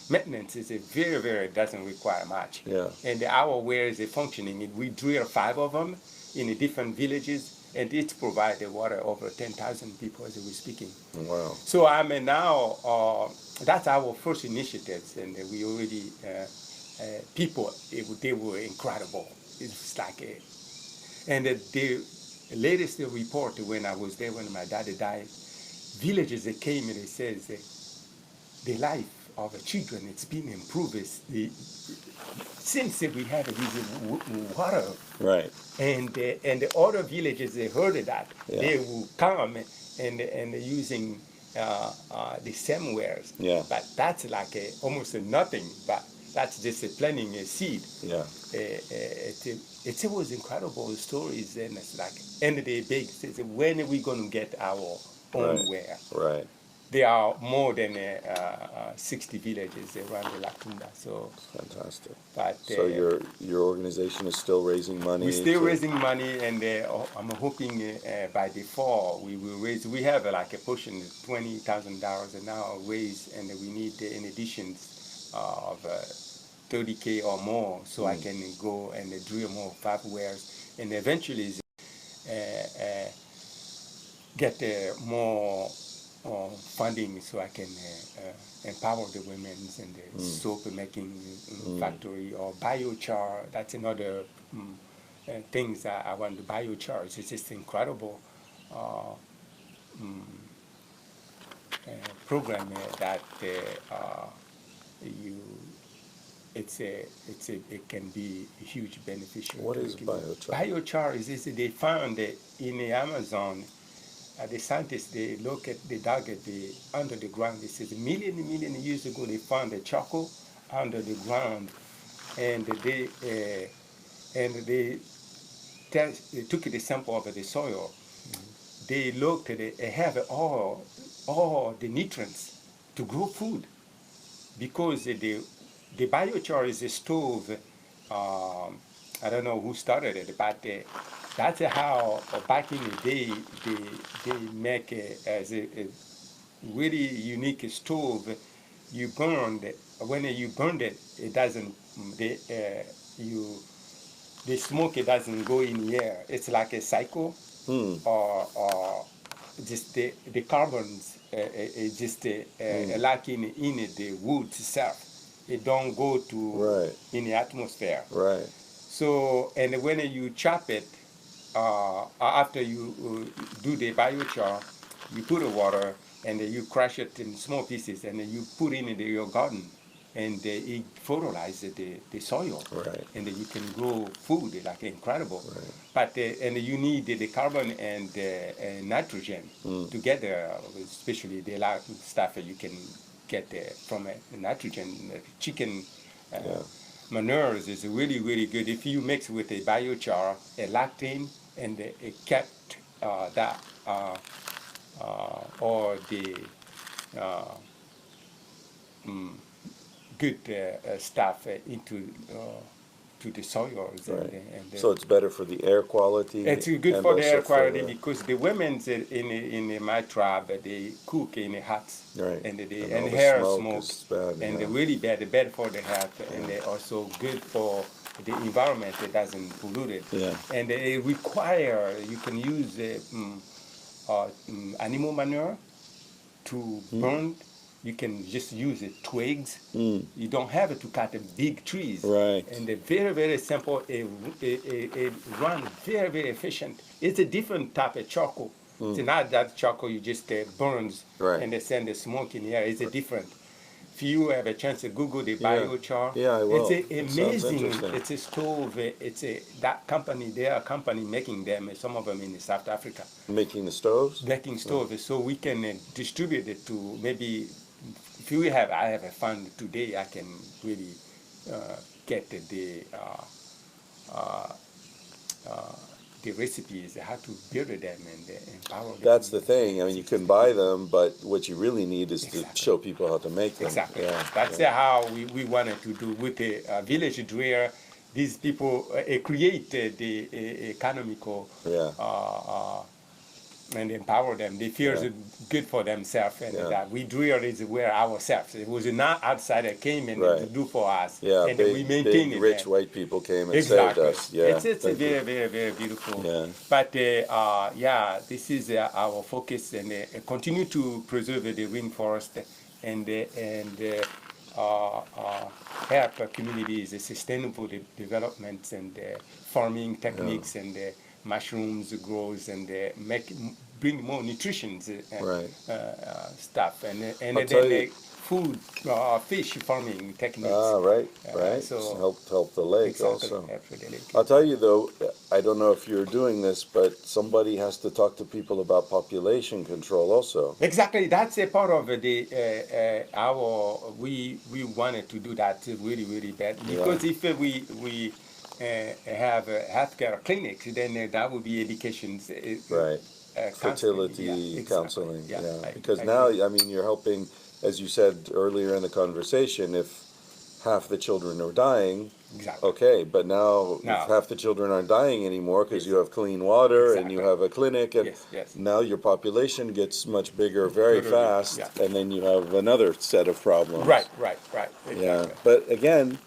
maintenance is very, very, doesn't require much. Yeah. And our well is functioning. We drill 5 of them in different villages, and it provides water over 10,000 people as we're speaking. Wow. So I'm now, that's our first initiatives, and we already, people, they were incredible. It's like and the latest report when I was there, when my daddy died, villages that came and they says the life of the children, it's been improved since we have this water. Right. And the other villages, they heard of that. They will come and using the same wares. Yeah. But that's like almost nothing, but that's just planting a seed. Yeah. It was incredible stories, and it's like, and they big says, when are we going to get our own ware? Right. there are more than 60 villages around the Latunda. So, Fantastic. but So your organization is still raising money? we're still raising money, and I'm hoping by the fall we will raise. We have like a portion, $20,000 now raised, and we need in addition of 30K or more, so I can go and drill more 5 wells, and eventually get more funding so I can empower the women in the soap making factory or biochar. That's another things that I want. The biochar is just incredible program that you. It can be huge beneficial. What is biochar? Biochar is they found in the Amazon. The scientists, they dug at the under the ground. They said million years ago they found a charcoal under the ground, and they took the sample of the soil. They looked at it, have all the nutrients to grow food, because the biochar is a stove. I don't know who started it, but that's how back in the day they make as a really unique stove. You burned when you burned it, it doesn't the smoke, it doesn't go in the air. It's like a cycle, or just the carbons just like in the wood itself. It don't go to in the atmosphere. Right. So, and when you chop it, after you do the biochar, you put the water and you crush it in small pieces, and then you put in your garden, and it fertilizes the soil, and then you can grow food like incredible. But and you need the carbon and nitrogen together, especially the stuff that you can get from nitrogen. Chicken manures is really, really good. If you mix with a biochar, a lactane, and a kept that or the good stuff into to the soils. And so it's better for the air quality. It's good for the air quality, because the women in my tribe, they cook in the huts, and the hair smokes, and they're really bad. They're bad for the health, and they're also good for the environment. It doesn't pollute it, and they require you can use animal manure to burn. You can just use the twigs. You don't have to cut the big trees. And they're very, very simple. It runs very, very efficient. It's a different type of charcoal. It's not that charcoal you just burns and they send the smoke in the air. It's a different. If you have a chance to Google the biochar, I will. It's amazing. It's a stove. That company. They are a company making them. Some of them in South Africa. Making the stoves. Making stoves, so we can distribute it to maybe. If I have a fund today, I can really get the recipes, how to build them and empower them. That's the thing. I mean, you can buy them, but what you really need is to show people how to make them. Exactly. That's how we wanted to do with the village driller. These people create the economical and empower them. They feel it's good for themselves, and that we drill is where ourselves. It was not outsider came and do for us, and big, we maintain it. Rich white people came and saved us. It's a very, very, very beautiful. But this is our focus, and continue to preserve the rainforest and help communities, sustainable development and farming techniques and mushrooms grows and bring more nutrition stuff and then food fish farming techniques. So help the lake also. Help the lake. I'll tell you though, I don't know if you're doing this, but somebody has to talk to people about population control also. Exactly, that's a part of we wanted to do that really, really bad, because if we have healthcare clinics, then that would be education. fertility Yeah, exactly. counseling. Yeah, I because now, agree. I mean, you're helping, as you said earlier in the conversation, if half the children are dying, Exactly. okay, but now if Now, half the children aren't dying anymore because yes, you have clean water and you exactly. have a clinic, and Yes, yes. now your population gets much bigger very Totally. fast, Yeah. and then you have another set of problems. Right. Yeah, Exactly. but again,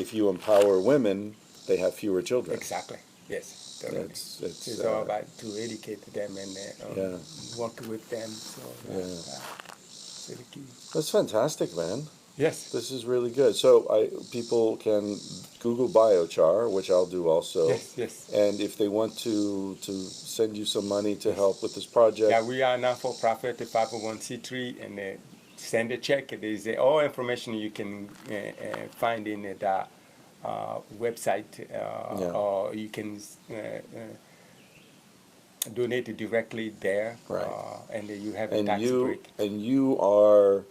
if you empower women, they have fewer children. Exactly. Yes, totally. It's It's all about to educate them and yeah, work with them. So yeah. that's really key. That's fantastic, man. Yes. This is really good. So people can Google biochar, which I'll do also. Yes. And if they want to send you some money to Yes. help with this project, Yeah, we are now for profit 501c3 and send a check. There's all information you can find in the website, Yeah. or you can donate it directly there, Right. and you have a and tax break. you are.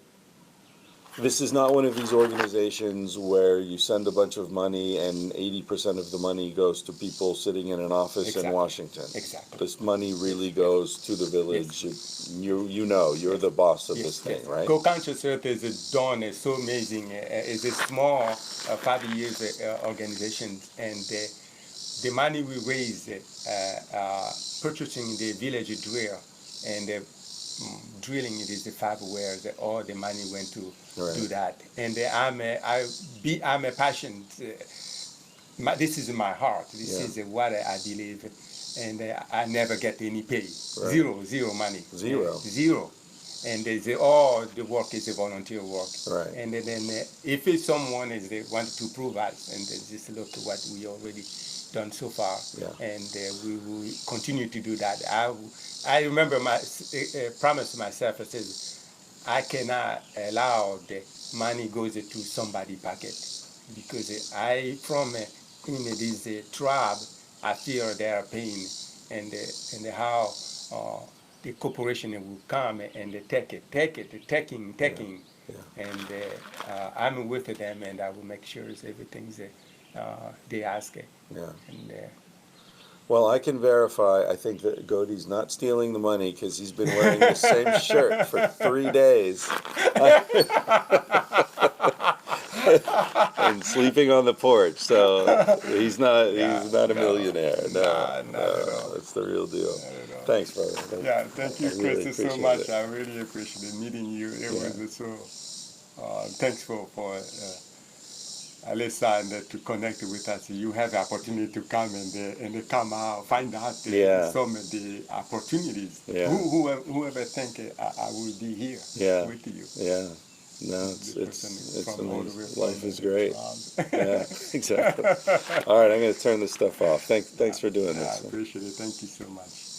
This is not one of these organizations where you send a bunch of money and 80% of the money goes to people sitting in an office in Exactly. Washington. Exactly. This money really goes to the village. You're the boss of this thing, right? Co-conscious Earth is done so amazing. It's a small 5 years organization, and the money we raise purchasing the village drill and drilling it is the 5 where all the money went to do that. And I'm a passion. This is my heart. This is what I believe, and I never get any pay. Right. Zero money. Zero. Zero. And all the work is a volunteer work. Right. And then if it's someone they want to prove us, and just look at what we already done so far, and we will continue to do that. I remember my promise to myself. I said, I cannot allow the money goes to somebody pocket, because I from in this tribe, I feel their pain, and how the corporation will come and they take it, taking, and I'm with them, and I will make sure everything's they ask. Yeah. And Well, I can verify. I think that Godi's not stealing the money because he's been wearing the same shirt for 3 days and sleeping on the porch. So he's not a millionaire. No, that's the real deal. Thanks, brother. Thank you, Chris, so much. I really appreciate meeting you. It was so. Thanks for Alessa to connect with us. You have the opportunity to come and come out, find out some of the opportunities. Yeah. Whoever think I will be here with you. Yeah. No, it's amazing. Life is great. Yeah, exactly. All right, I'm going to turn this stuff off. Thanks for doing this. I appreciate it. Thank you so much.